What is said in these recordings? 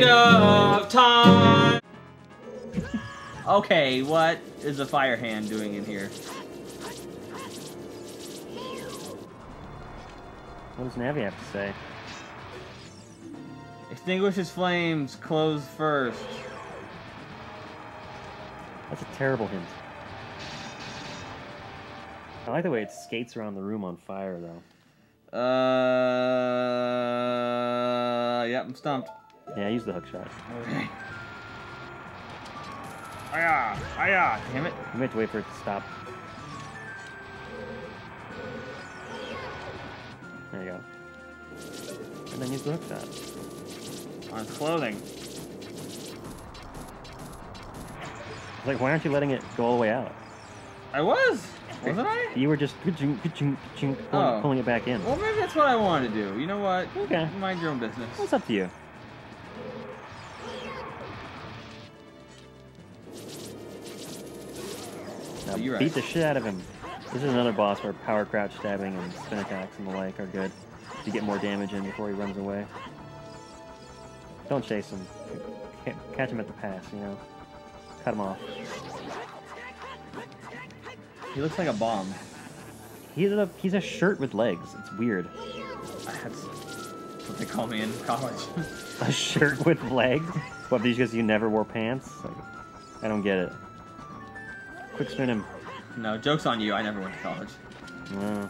Ocarina of Time! Okay, what is the fire hand doing in here? What does Navi have to say? Extinguishes flames, close first. That's a terrible hint. I like the way it skates around the room on fire, though. Yep, I'm stumped. Yeah, use the hook shot. Okay. Aya! Aya! Damn it. You have to wait for it to stop. There you go. And then use the hook shot. On its clothing. Like, why aren't you letting it go all the way out? I was! Wasn't I? You were just pulling it back in. Well, maybe that's what I wanted to do. You know what? Okay. Mind your own business. It's up to you. Now You're beat right. the shit out of him. This is another boss where power crouch stabbing and spin attacks and the like are good to get more damage in before he runs away. Don't chase him. Catch him at the pass, you know. Cut him off. He looks like a bomb. He's a shirt with legs. It's weird. That's what they call me in college. A shirt with legs? What, because you never wore pants? Like, I don't get it. Quick spin him. No, joke's on you. I never went to college. No.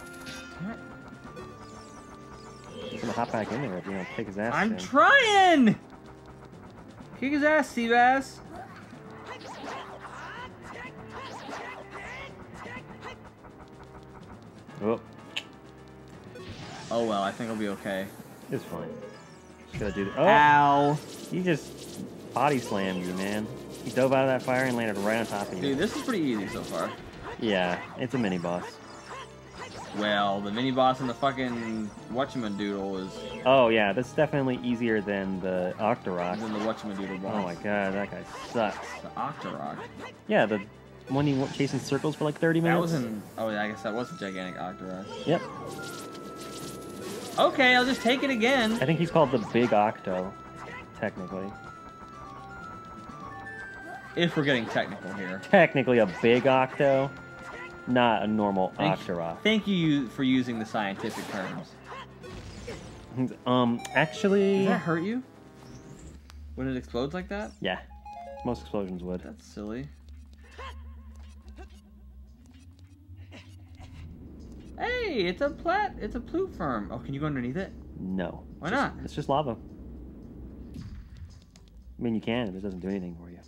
He's gonna hop back in there if you don't kick his ass. I'm trying! Kick his ass, Seabass. Oh. Oh well, I think it'll be okay. It's fine. Just gotta do the. Oh! Ow! He just body slammed you, man. He dove out of that fire and landed right on top of you. Dude, this is pretty easy so far. Yeah, it's a mini boss. Well, the mini boss and the fucking whatchamadoodle is. Oh yeah, that's definitely easier than the Octorok. Than the whatchamadoodle boss. Oh my god, that guy sucks. The Octorok. Yeah, the one you went chasing circles for like 30 minutes. That was in. Oh yeah, I guess that was a gigantic Octorok. Yep. Okay, I'll just take it again. I think he's called the Big Octo, technically. If we're getting technical here. Technically a Big Octo, not a normal Octorok. Thank you for using the scientific terms. Actually... Does that hurt you? When it explodes like that? Yeah. Most explosions would. That's silly. Hey, it's a pluteform. Oh, can you go underneath it? No. Why not? It's just lava. I mean, you can, but it doesn't do anything for you.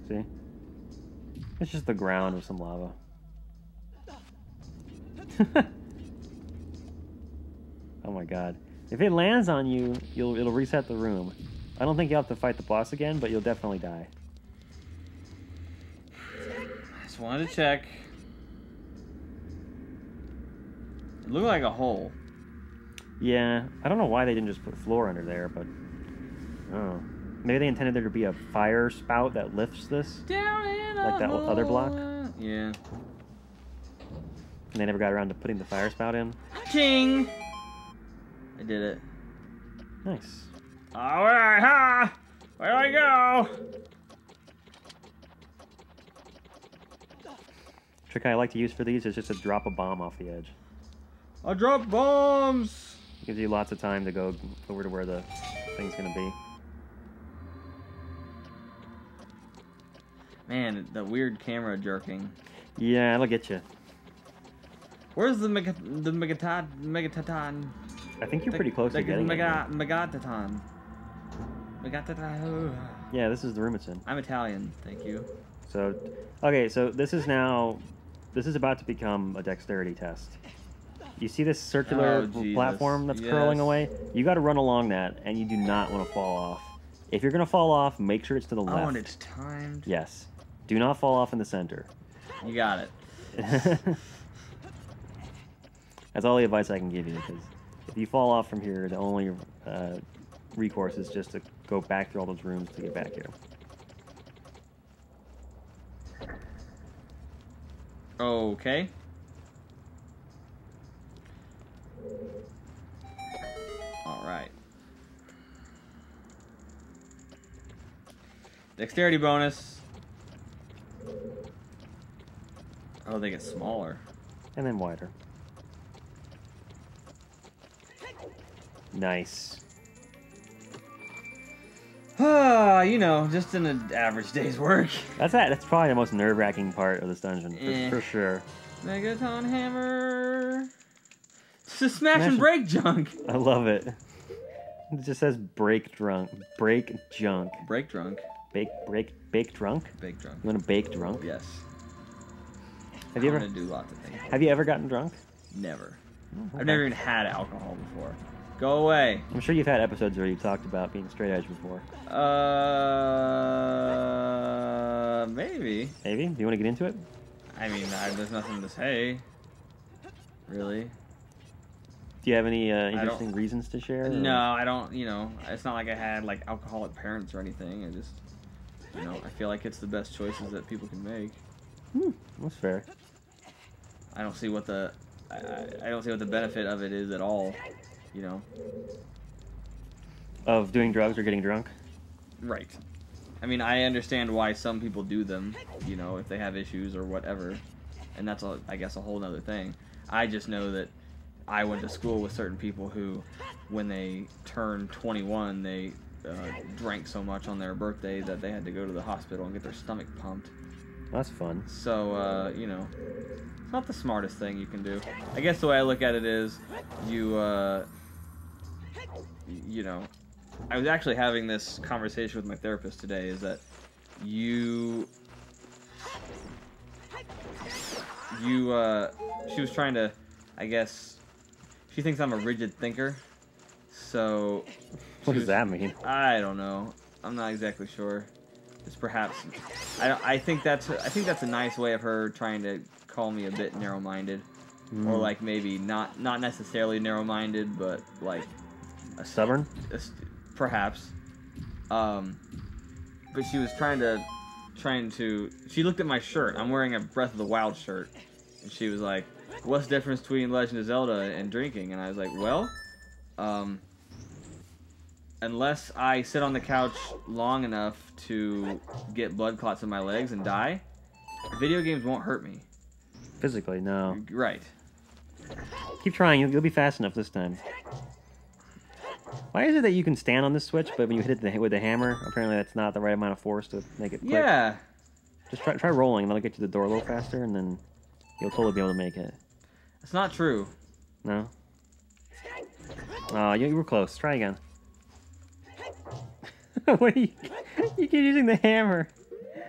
See? It's just the ground with some lava. Oh my god. If it lands on you, it'll reset the room. I don't think you'll have to fight the boss again, but you'll definitely die. Just wanted to check. It looked like a hole. Yeah, I don't know why they didn't just put floor under there, but... Oh. Maybe they intended there to be a fire spout that lifts this? Down in like that hole. other block? Yeah. And they never got around to putting the fire spout in? Ching! I did it. Nice. Alright, ha! Where do I go? Trick I like to use for these is just to drop a bomb off the edge. I drop bombs! Gives you lots of time to go over to where the thing's gonna be. Man, the weird camera jerking. Yeah, it'll get you. Where's the Megataton? I think you're pretty close to getting it. Megataton. Megataton. Yeah, this is the room it's in. I'm Italian, thank you. So, okay, so this is about to become a dexterity test. You see this circular platform that's curling away? You got to run along that, and you do not want to fall off. If you're going to fall off, make sure it's to the left. Oh, and it's timed? Yes. Do not fall off in the center. You got it. That's all the advice I can give you, because if you fall off from here, the only recourse is just to go back through all those rooms to get back here. Okay. Dexterity bonus. Oh, they get smaller. And then wider. Nice. You know, just in an average day's work. That's probably the most nerve-wracking part of this dungeon, for sure. Megaton Hammer. Just smash and break junk. I love it. It just says break drunk. Break junk. Break drunk. Bake drunk? Bake drunk. You want to bake drunk? Yes. Have you ever do lots of things. Have you ever gotten drunk? Never. Oh, okay. I've never even had alcohol before. Go away. I'm sure you've had episodes where you talked about being straight edge before. Maybe. Maybe? Do you want to get into it? I mean, there's nothing to say. Really. Do you have any interesting reasons to share? No, I don't, you know, it's not like I had, like, alcoholic parents or anything. I just, you know, I feel like it's the best choices that people can make. That's fair. I don't see what the, I don't see what the benefit of it is at all, you know. Of doing drugs or getting drunk? Right. I mean, I understand why some people do them, you know, if they have issues or whatever. And that's, I guess, a whole other thing. I just know that I went to school with certain people who, when they turned 21, they drank so much on their birthday that they had to go to the hospital and get their stomach pumped. That's fun. So, you know, it's not the smartest thing you can do. I guess the way I look at it is, you know, I was actually having this conversation with my therapist today, is that she was trying to, I guess, she thinks I'm a rigid thinker, so... What does that mean? I don't know. I'm not exactly sure. It's perhaps... I think that's a nice way of her trying to call me a bit narrow-minded. Or, like, maybe not necessarily narrow-minded, but, like... Stubborn? Perhaps. But she was trying to... She looked at my shirt. I'm wearing a Breath of the Wild shirt. And she was like, what's the difference between Legend of Zelda and drinking? And I was like, well, unless I sit on the couch long enough to get blood clots in my legs and die, video games won't hurt me. Physically, no. Right. Keep trying. You'll be fast enough this time. Why is it that you can stand on this switch, but when you hit it with the hammer, apparently that's not the right amount of force to make it click? Yeah. Just try rolling, and that'll get you to the door a little faster, and then you'll totally be able to make it. It's not true. No? Oh, you were close. Try again. What are you keep using the hammer.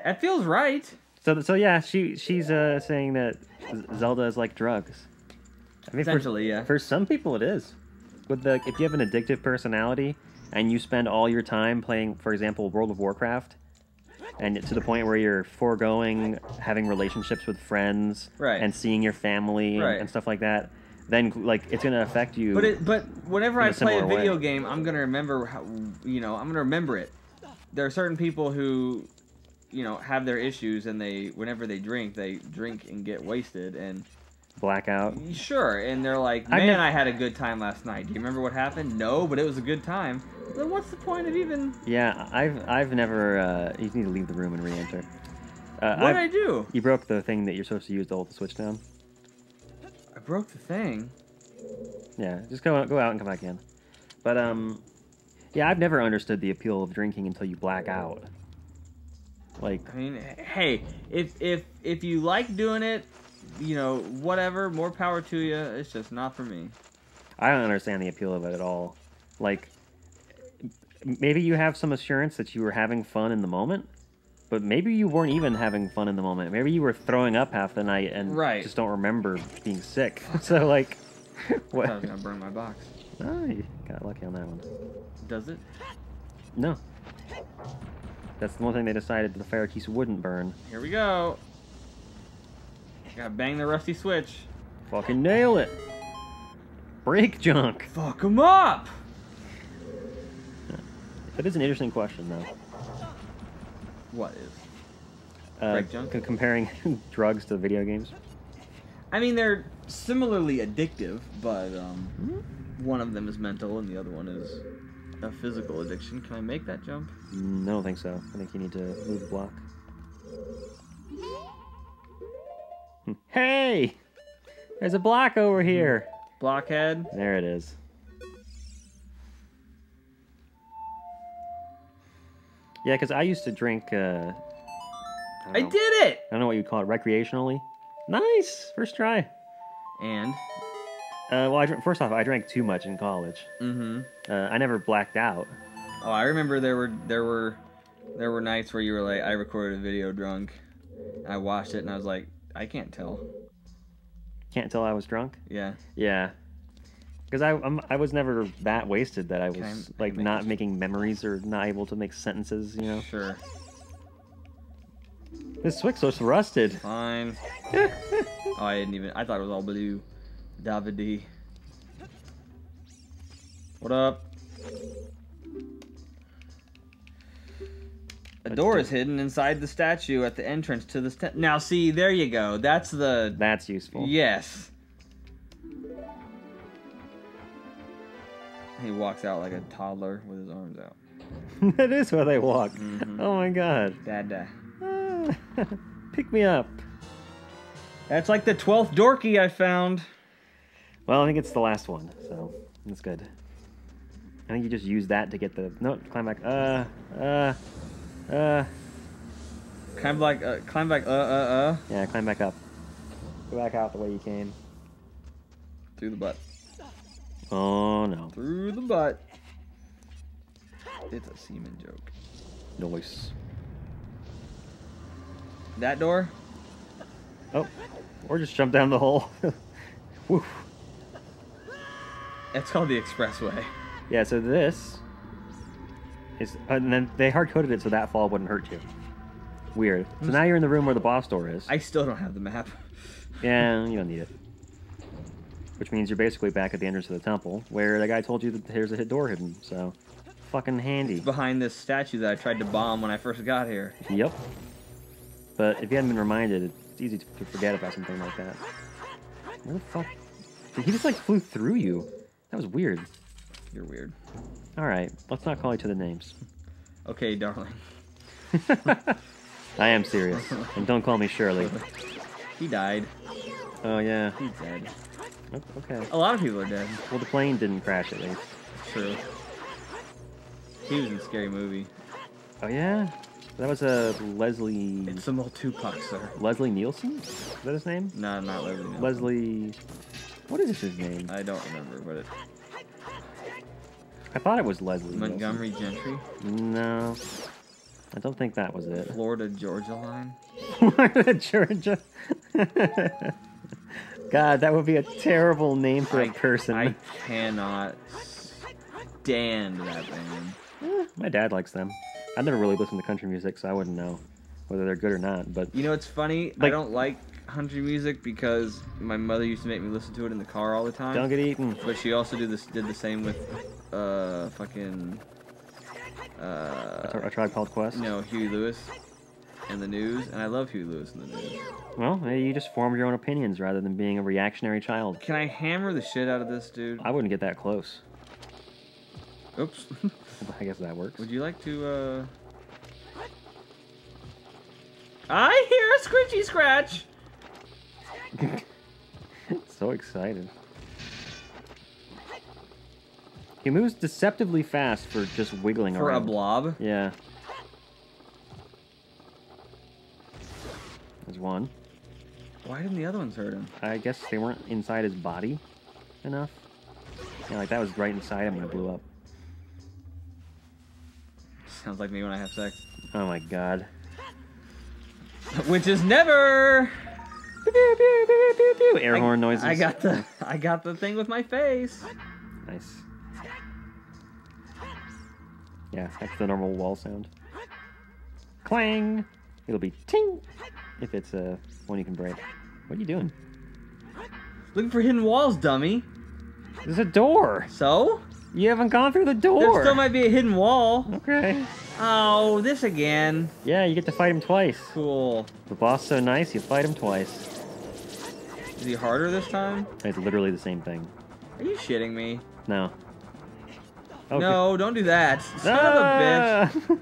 That feels right. So yeah, she's saying that Zelda is like drugs. I mean, essentially, yeah. For some people, it is. If you have an addictive personality and you spend all your time playing, for example, World of Warcraft, and to the point where you're foregoing having relationships with friends, right, and seeing your family, right, and stuff like that, then like it's gonna affect you. But whenever I play a video game, I'm gonna remember how, you know, I'm gonna remember it. There are certain people who, you know, have their issues, and whenever they drink and get wasted and blackout. Sure, and they're like, man, I had a good time last night. Do you remember what happened? No, but it was a good time. Then what's the point of even... Yeah, I've never... you need to leave the room and re-enter. What'd I do? You broke the thing that you're supposed to use to hold the switch down. I broke the thing? Yeah, just go out and come back in. But, yeah, I've never understood the appeal of drinking until you black out. Like... I mean, hey, if you like doing it, you know, whatever, more power to you. It's just not for me. I don't understand the appeal of it at all. Like, maybe you have some assurance that you were having fun in the moment, but maybe you weren't even having fun in the moment. Maybe you were throwing up half the night and just don't remember being sick. So, like, what? I thought I was going to burn my box. Oh, you got lucky on that one. Does it? No. That's the one thing they decided the fire keys wouldn't burn. Here we go. Gotta bang the rusty switch. Fucking nail it. Break junk. Fuck 'em up. That is an interesting question, though. What is? Break junk? Comparing drugs to video games. I mean, they're similarly addictive, but one of them is mental and the other one is a physical addiction. Can I make that jump? I don't think so. I think you need to move the block. Hey! There's a block over here. Blockhead. There it is. Yeah, because I used to drink... I did it! I don't know what you'd call it, recreationally. Nice! First try. And? Well, first off, I drank too much in college. Mm-hmm. I never blacked out. Oh, I remember there were nights where you were like, I recorded a video drunk. I watched it and I was like, I can't tell. Can't tell I was drunk? Yeah. Yeah. Because I was never that wasted that I was not making memories or not able to make sentences, you know? Sure. This Swixos rusted. Fine. Oh, I thought it was all blue. Davide. What up? A door is hidden inside the statue at the entrance to the Now, see, there you go. That's useful. Yes. He walks out like a toddler with his arms out. That is where they walk. Mm-hmm. Oh my god. Dada. Pick me up. That's like the 12th dorky I found. Well, I think it's the last one, so that's good. I think you just use that to get the... No, climb back. Climb back, Yeah, climb back up. Go back out the way you came. Through the butt. Oh, no. Through the butt. It's a semen joke. Noise. That door? Oh, or just jump down the hole. Woof. It's called the expressway. Yeah, so this is... and then they hard-coded it so that fall wouldn't hurt you. Weird. So now you're in the room where the boss door is. I still don't have the map. Yeah, you don't need it. Which means you're basically back at the entrance of the temple, where the guy told you that there's a door hidden, so... Fucking handy. It's behind this statue that I tried to bomb when I first got here. Yep. But if you hadn't been reminded, it's easy to forget about something like that. Where the fuck... He just, like, flew through you. That was weird. You're weird. Alright, let's not call each other names. Okay, darling. I am serious. And don't call me Shirley. He died. Oh, yeah. He's dead. Oh, okay. A lot of people are dead. Well, the plane didn't crash, at least. True. He was in a scary movie. Oh, yeah? That was a Leslie... It's some old Tupac, sir. Leslie Nielsen? Is that his name? No, not Leslie Nielsen. Leslie... What is his name? I don't remember, but it... I thought it was Leslie Montgomery Gentry? No. I don't think that was it. Florida Georgia line? Florida Georgia? God, that would be a terrible name for a person. I cannot stand that band. My dad likes them. I've never really listened to country music, so I wouldn't know whether they're good or not. But you know, it's funny. I don't like country music because my mother used to make me listen to it in the car all the time. Don't get eaten. But she also did the same with fucking A Tribe Called Quest? No, Huey Lewis and the News, and I love Huey Lewis and the News. Well, maybe you just formed your own opinions rather than being a reactionary child. Can I hammer the shit out of this dude? I wouldn't get that close. Oops. I guess that works. Would you like to, I hear a scritchy scratch! So excited. He moves deceptively fast for just wiggling around. For a blob? Yeah. There's one. Why didn't the other ones hurt him? I guess they weren't inside his body enough. Yeah, like that was right inside him when it blew up. Sounds like me when I have sex. Oh my god. Which is never... Pew, pew, pew, pew, pew, pew. Air horn noises. I got the thing with my face. Nice. Yeah, that's the normal wall sound. Clang! It'll be ting if it's one you can break. What are you doing? Looking for hidden walls, dummy. There's a door. So? You haven't gone through the door. There still might be a hidden wall. Okay. Oh, this again. Yeah, you get to fight him twice. Cool. The boss so nice, you fight him twice. Is he harder this time? It's literally the same thing. Are you shitting me? No. Oh, no, don't do that. Son of a bitch.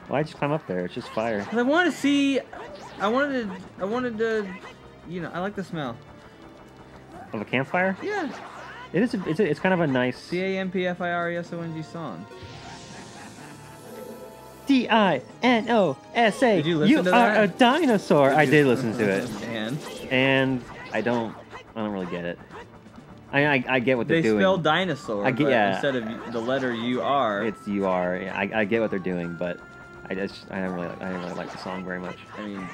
Why'd you climb up there? It's just fire. Cause I want to see. I wanted to. You know, I like the smell. Of a campfire? Yeah. It is. It's kind of a nice. CAMPFIRESONG song. DINOSA. Did you listen to are that? a dinosaur. I did listen to it. And I don't really get it. I get what they're doing. They spell dinosaur. I get, yeah. Instead of the letter UR. It's UR. I get what they're doing, but I didn't really like the song very much. I mean,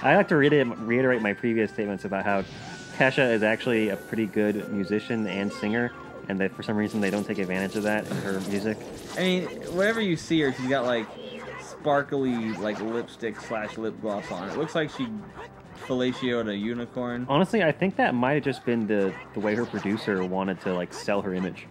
I like to reiterate my previous statements about how Kesha is actually a pretty good musician and singer, and that for some reason they don't take advantage of that in her music. I mean, whenever you see her, she's got like sparkly like lipstick / lip gloss on. It looks like she fellatioed a unicorn. Honestly, I think that might have just been the way her producer wanted to like sell her image.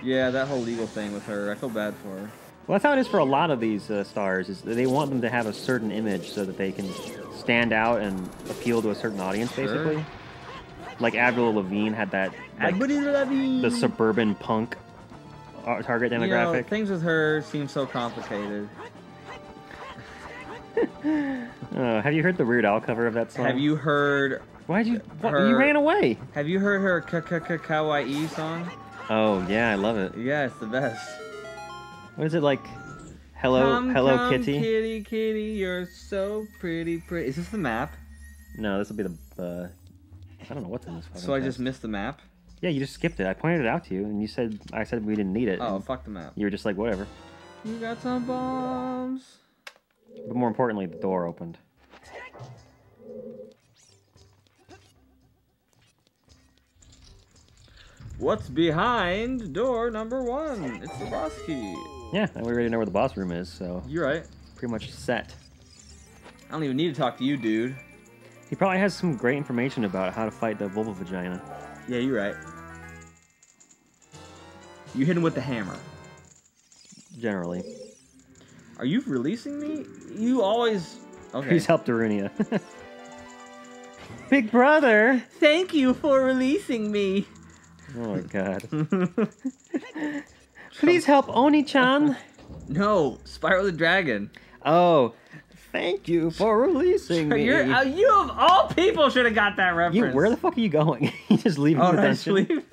Yeah, that whole legal thing with her. I feel bad for her. Well, that's how it is for a lot of these stars. Is they want them to have a certain image so that they can stand out and appeal to a certain audience, basically. Sure. Like Avril Lavigne had that. Like, the suburban punk target demographic. You know, things with her seem so complicated. Have you heard the Weird Al cover of that song? Have you heard? Why'd you? You ran away. Have you heard her Kawaii song? Oh yeah, I love it. Yeah, it's the best. What is it like? Hello Kitty. Kitty, kitty, you're so pretty. Is this the map? No, this will be the. I don't know what's in this. So I just missed the map. Yeah, you just skipped it. I pointed it out to you, and I said we didn't need it. Oh, fuck the map. You were just like, whatever. You got some bombs. But more importantly, the door opened. What's behind door number 1? It's the boss key. Yeah, and we already know where the boss room is, so... You're right. Pretty much set. I don't even need to talk to you, dude. He probably has some great information about how to fight the vulva vagina. Yeah, you're right. You hit him with the hammer. Generally. Are you releasing me? You always... Okay. Please help Darunia. Big brother! Thank you for releasing me. Oh my god. Please help Oni-chan. No, Spyro the Dragon. Oh, thank you for releasing me. You of all people should have got that reference. Where the fuck are you going? You just leaving the dungeon?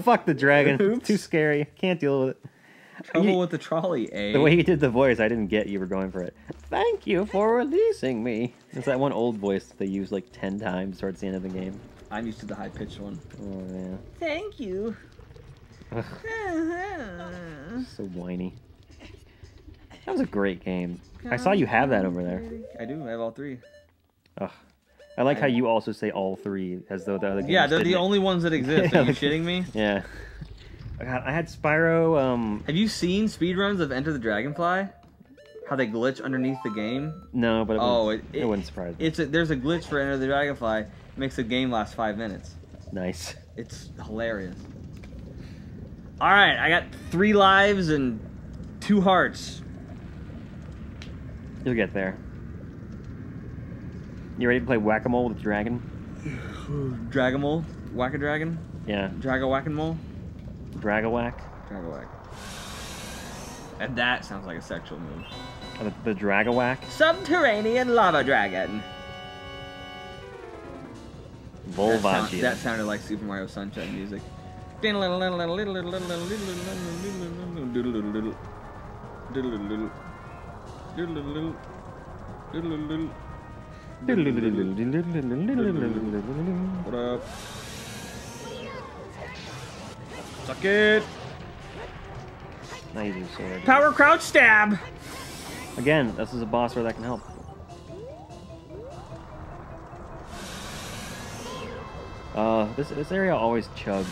Fuck the dragon. Oops. It's too scary. Can't deal with it. Trouble with the trolley, eh? The way he did the voice, I didn't get you were going for it. Thank you for releasing me. It's that one old voice that they use like 10 times towards the end of the game. I'm used to the high-pitched one. Oh, man. Thank you. So whiny. That was a great game. I saw you have that over there. I do. I have all 3. Ugh. I like how you also say all 3, as though the other games. Yeah, they're the only ones that exist. Are you shitting me? Yeah. God, I had Spyro. Have you seen speedruns of Enter the Dragonfly? How they glitch underneath the game? No, but it wouldn't surprise me. There's a glitch for Enter the Dragonfly. It makes the game last 5 minutes. Nice. It's hilarious. All right, I got 3 lives and 2 hearts. You'll get there. You ready to play Whack-A-Mole with the dragon? Dragamole? Whack-A-Dragon? Yeah. Draga-Whack-and-Mole? Drag-A-Whack? Draga-Whack. And that sounds like a sexual move. The Drag-A-Whack? Subterranean Lava Dragon. Volvagia. That sounded like Super Mario Sunshine music. What up? Suck it! Now you do sword. Power crouch stab! Again, this is a boss where that can help. This area always chugs.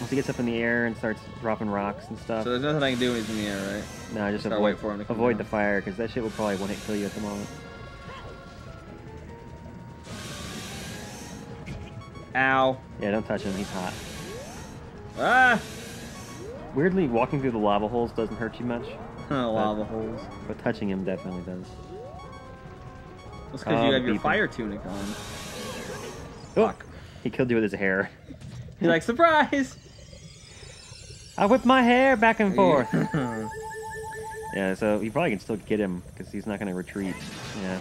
Once he gets up in the air and starts dropping rocks and stuff. So there's nothing I can do when he's in the air, right? No, just avoid the fire, because that shit will probably one-hit kill you at the moment. Ow. Yeah, don't touch him, he's hot. Ah! Weirdly, walking through the lava holes doesn't hurt you much. Lava holes. But touching him definitely does. That's because you have your fire tunic on. Oh, fuck. He killed you with his hair. You're like, surprise! I whip my hair back and forth. Yeah, so you probably can still get him because he's not going to retreat. Yeah.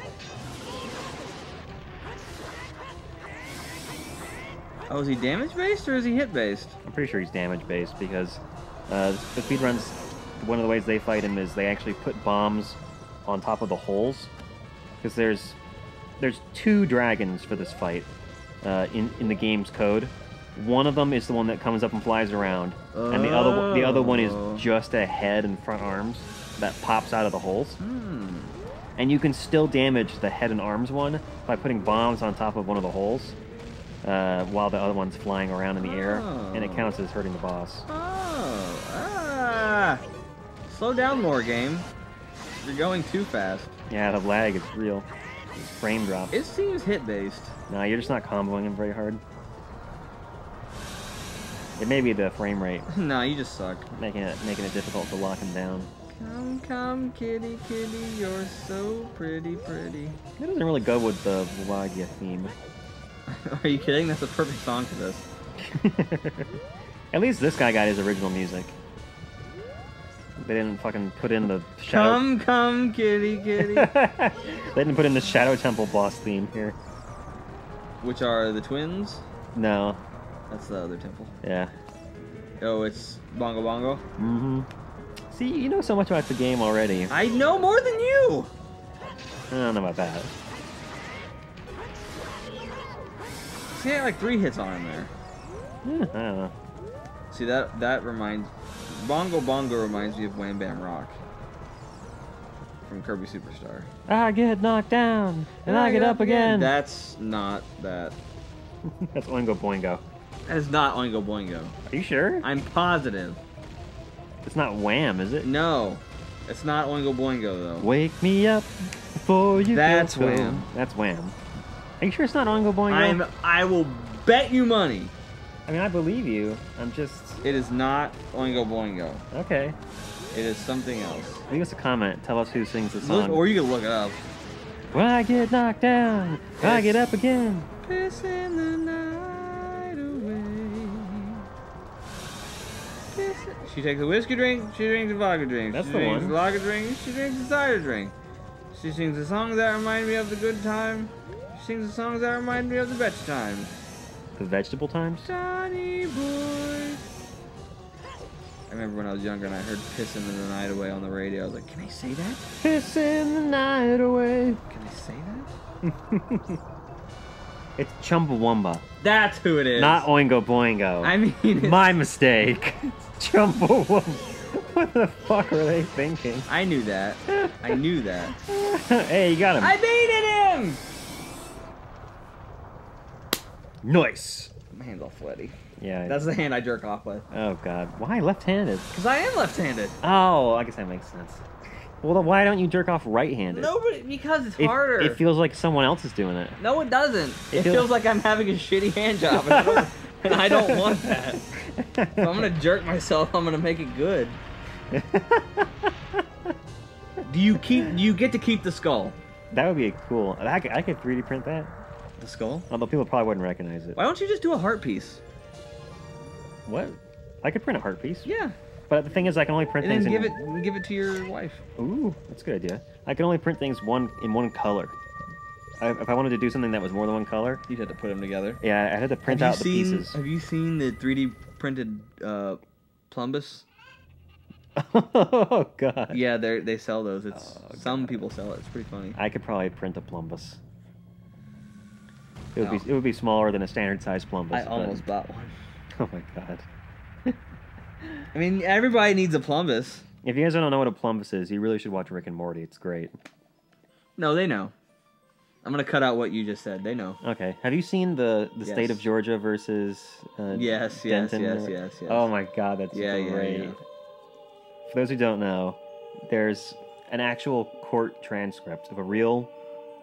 Oh, is he damage based or is he hit based? I'm pretty sure he's damage based because the speedruns, one of the ways they fight him is they actually put bombs on top of the holes. Because there's 2 dragons for this fight in the game's code. One of them is the one that comes up and flies around, and the other one is just a head and front arms that pops out of the holes. And you can still damage the head and arms one by putting bombs on top of one of the holes while the other one's flying around in the air, and it counts as hurting the boss. Slow down more, game. You're going too fast. Yeah, the lag is real. It's frame drop. It seems hit-based. Nah, you're just not comboing him very hard. It may be the frame rate. Nah, you just suck. Making it difficult to lock him down. Come, come, kitty, kitty, you're so pretty, pretty. It doesn't really go with the Wagia theme. Are you kidding? That's a perfect song for this. At least this guy got his original music. They didn't fucking put in the shadow... Come, come, kitty, kitty. They didn't put in the Shadow Temple boss theme here. Which are the twins? No. That's the other temple. Yeah. Oh, it's Bongo Bongo? Mm-hmm. See, you know so much about the game already. I know more than you! I don't know about that. See, I had like 3 hits on him there. Yeah, I don't know. See, that reminds... Bongo Bongo reminds me of Wham Bam Rock. From Kirby Superstar. I get knocked down, and I get up again. That's not that. That's Oingo Boingo. That is not Oingo Boingo. Are you sure? I'm positive. It's not Wham, is it? No. It's not Oingo Boingo, though. Wake me up before you That's go. Wham. That's Wham. Are you sure it's not Oingo Boingo? I will bet you money. I mean, I believe you. I'm just... It is not Oingo Boingo. Okay. It is something else. Leave us a comment. Tell us who sings the song. Or you can look it up. When I get knocked down, I get up again. Pissing the night away. She takes a whiskey drink, she drinks a vodka drink. That's she the drinks one. a vodka drink, she drinks a cider drink. She sings a song that reminds me of the good time. She sings a song that reminds me of the best times. The vegetable times? Johnny boy. I remember when I was younger and I heard Pissin' the Night Away on the radio. I was like, can I say that? Pissin' the night away. Can I say that? It's Chumbawamba. That's who it is. Not Oingo Boingo. I mean, it's... My mistake. Chumbawamba. What the fuck were they thinking? I knew that. I knew that. Hey, you got him. I baited him! Nice. My hand's all sweaty. Yeah. That's the hand I jerk off with. Oh, God. Why left-handed? Because I am left-handed. Oh, I guess that makes sense. Well, then why don't you jerk off right-handed? Nobody, because it's harder. It feels like someone else is doing it. No, it doesn't. It feels like I'm having a shitty hand job, and I don't want that. So I'm gonna jerk myself. I'm gonna make it good. Do you get to keep the skull? That would be cool. I could 3D print that. The skull? Although people probably wouldn't recognize it. Why don't you just do a heart piece? What? I could print a heart piece. Yeah. But the thing is, I can only print things and then give it to your wife. Ooh, that's a good idea. I can only print things in one color. If I wanted to do something that was more than one color, you'd have to put them together. Yeah, I had to print out the pieces. Have you seen the 3D printed plumbus? Oh God. Yeah, they sell those. Some people sell it. It's pretty funny. I could probably print a plumbus. It would be smaller than a standard size plumbus. I almost bought one. Oh my God. I mean, everybody needs a plumbus. If you guys don't know what a plumbus is, you really should watch Rick and Morty. It's great. No, they know. I'm gonna cut out what you just said. They know. Okay. Have you seen the state of Georgia versus yes. Oh my God, that's great. Yeah. For those who don't know, there's an actual court transcript of a real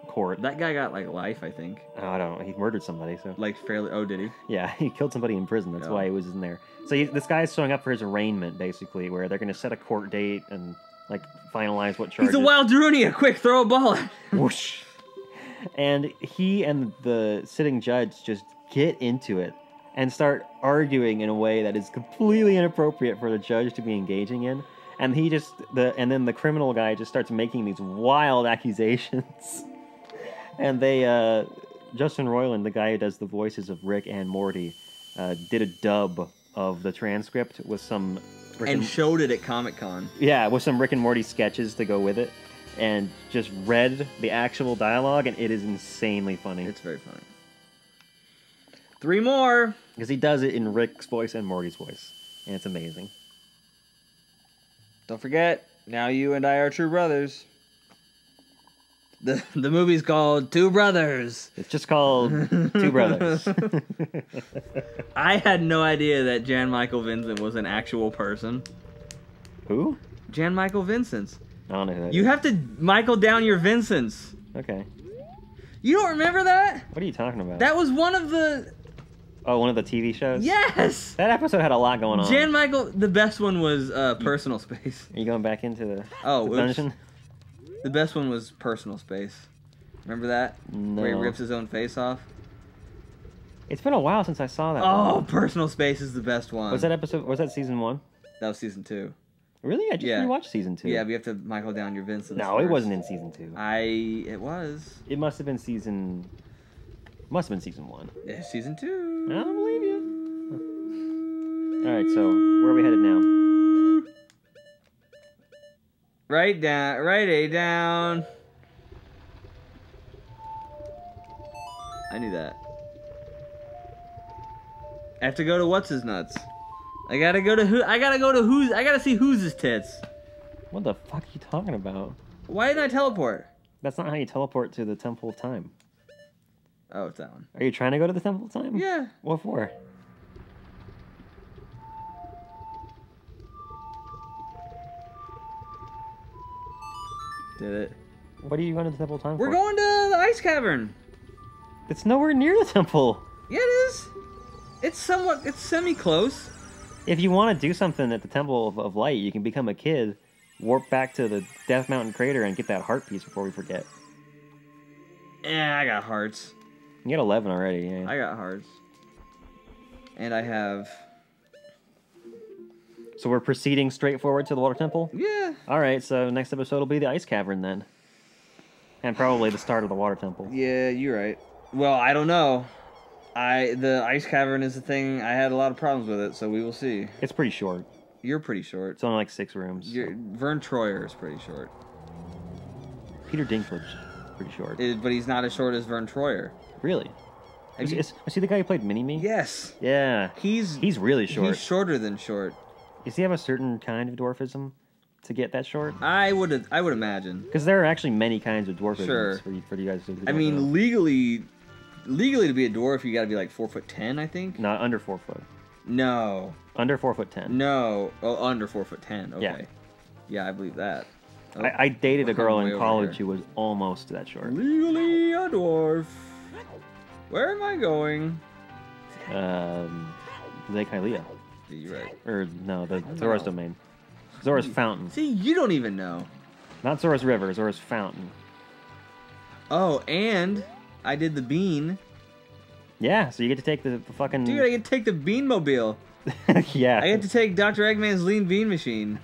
court. That guy got like life, I think. Oh, I don't know. He murdered somebody, so. Like fairly. Oh, did he? Yeah, he killed somebody in prison. That's why he was in there. So this guy's showing up for his arraignment, basically, where they're going to set a court date and like finalize what charges. He's a wild Drunia. Quick, throw a ball. Whoosh. And he and the sitting judge just get into it. and start arguing in a way that is completely inappropriate for the judge to be engaging in. And and then the criminal guy just starts making these wild accusations. And Justin Roiland, the guy who does the voices of Rick and Morty, did a dub of the transcript with some... And showed it at Comic-Con. Yeah, with some Rick and Morty sketches to go with it. And just read the actual dialogue, and it is insanely funny. It's very funny. 3 more! Because he does it in Rick's voice and Morty's voice. And it's amazing. Don't forget, now you and I are true brothers. The movie's called Two Brothers. It's just called Two Brothers. I had no idea that Jan Michael Vincent was an actual person. Who? Jan Michael Vincent. I don't know who that You is. have to Michael down your Vincents. Okay. You don't remember that? What are you talking about? That was one of the... Oh, one of the TV shows? Yes! That episode had a lot going on. Jan Michael... The best one was Personal Space. Are you going back into the Oh, dungeon? The best one was Personal Space. Remember that? No. Where he rips his own face off? It's been a while since I saw that Oh, one. Personal Space is the best one. Was that season 1? That was season 2. Really? I just rewatched season 2. Yeah, but you have to Michael down your Vincent. No, it wasn't in season 2. It was. It must have been season 1. Yeah, season 2. I don't believe you. Alright, so where are we headed now? Right A down. I knew that. I have to go to what's his nuts. I gotta see who's his tits. What the fuck are you talking about? Why didn't I teleport? That's not how you teleport to the Temple of Time. Oh, it's that one. Are you trying to go to the Temple of Time? Yeah. What for? Did it. What are you going to the Temple of Time for? We're going to the ice cavern. It's nowhere near the temple. Yeah, it is. It's semi-close. If you want to do something at the Temple of Light, you can become a kid, warp back to the Death Mountain crater, and get that heart piece before we forget. Yeah, I got hearts. You got 11 already, yeah. I got hearts. And I have... So we're proceeding straight forward to the Water Temple? Yeah. Alright, so next episode will be the Ice Cavern then. And probably the start of the Water Temple. Yeah, you're right. Well, I don't know. The ice cavern is the thing. I had a lot of problems with it, so we will see. It's pretty short. You're pretty short. It's only like 6 rooms. So. Vern Troyer is pretty short. Peter Dinklage, pretty short. But he's not as short as Vern Troyer. Really? Was he the guy who played Mini-Me? Yes. Yeah. He's really short. He's shorter than short. Does he have a certain kind of dwarfism to get that short? I would imagine. Because there are actually many kinds of dwarfisms sure. for you guys to do. I mean, legally to be a dwarf, you got to be like 4'10", I think. Not under 4 foot. No. Under 4'10". No. Oh, under 4'10". Okay. Yeah. Yeah, I believe that. Oh, I dated a girl in college here. who was almost that short. Legally a dwarf. Where am I going? Lake Hylia. Yeah, you're right. Or no, the Zora's Domain. Zora's Fountain. See, you don't even know. Not Zora's River, Zora's Fountain. Oh, and I did the bean. Yeah, so you get to take the fucking... Dude, I get to take the bean mobile. Yeah. I get to take Dr. Eggman's lean bean machine.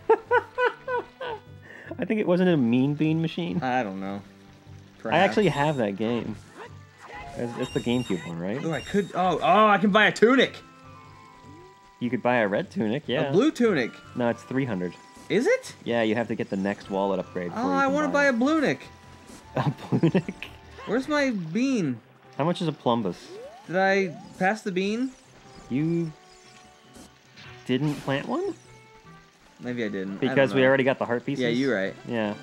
I think it wasn't a mean bean machine. I don't know. Perhaps. I actually have that game. It's the GameCube one, right? Oh, I could... Oh, I can buy a tunic. You could buy a red tunic, yeah. A blue tunic. No, it's 300. Is it? Yeah, you have to get the next wallet upgrade. Oh, I want to buy a blue nick. A blue nick? Where's my bean? How much is a plumbus? Did I pass the bean? You didn't plant one? Maybe I didn't. Because we already got the heart pieces? Yeah, you're right. Yeah.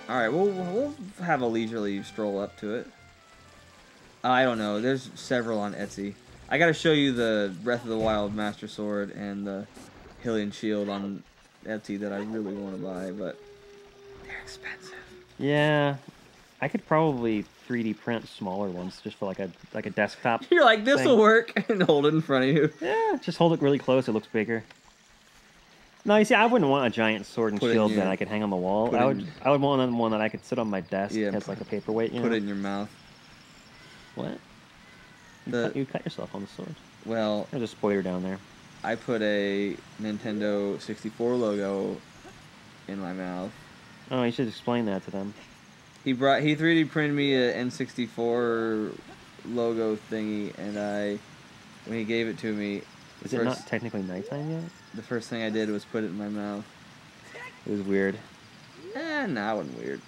All right, we'll have a leisurely stroll up to it. I don't know. There's several on Etsy. I got to show you the Breath of the Wild Master Sword and the Hylian Shield on Etsy that I really want to buy, but they're expensive. Yeah. I could probably 3D print smaller ones just for like a desktop. You're like, this will work, and hold it in front of you. Yeah, just hold it really close. It looks bigger. No, you see, I wouldn't want a giant sword and shield that I could hang on the wall. I would want one that I could sit on my desk as like a paperweight. You put it in your mouth. What? You cut yourself on the sword. Well, there's a spoiler down there. I put a Nintendo 64 logo in my mouth. Oh, you should explain that to them. He 3D printed me a N64 logo thingy, and when he gave it to me, is it not technically nighttime yet? The first thing I did was put it in my mouth. It was weird. Nah, it wasn't weird.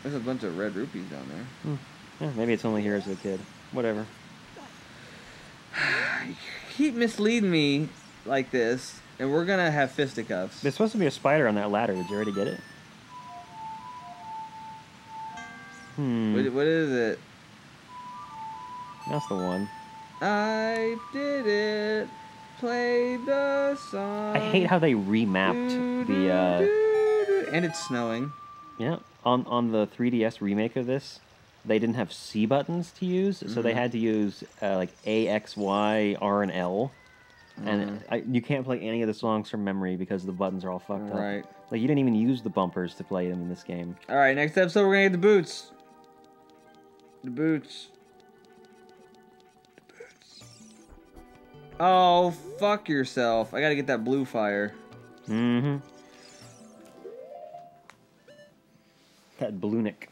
There's a bunch of red rupees down there. Yeah, maybe it's only here as a kid. Whatever. You keep misleading me like this, and we're gonna have fisticuffs. There's supposed to be a spider on that ladder. Did you already get it? What is it? That's the one. I did it. Play the song. I hate how they remapped the. And it's snowing. Yeah, on the 3DS remake of this, they didn't have C buttons to use, so they had to use like A, X, Y, R, and L. And you can't play any of the songs from memory because the buttons are all fucked up. Right. Like, you didn't even use the bumpers to play them in this game. Alright, next episode we're gonna get the boots. The boots. Oh, fuck yourself. I gotta get that blue fire. That blue nick.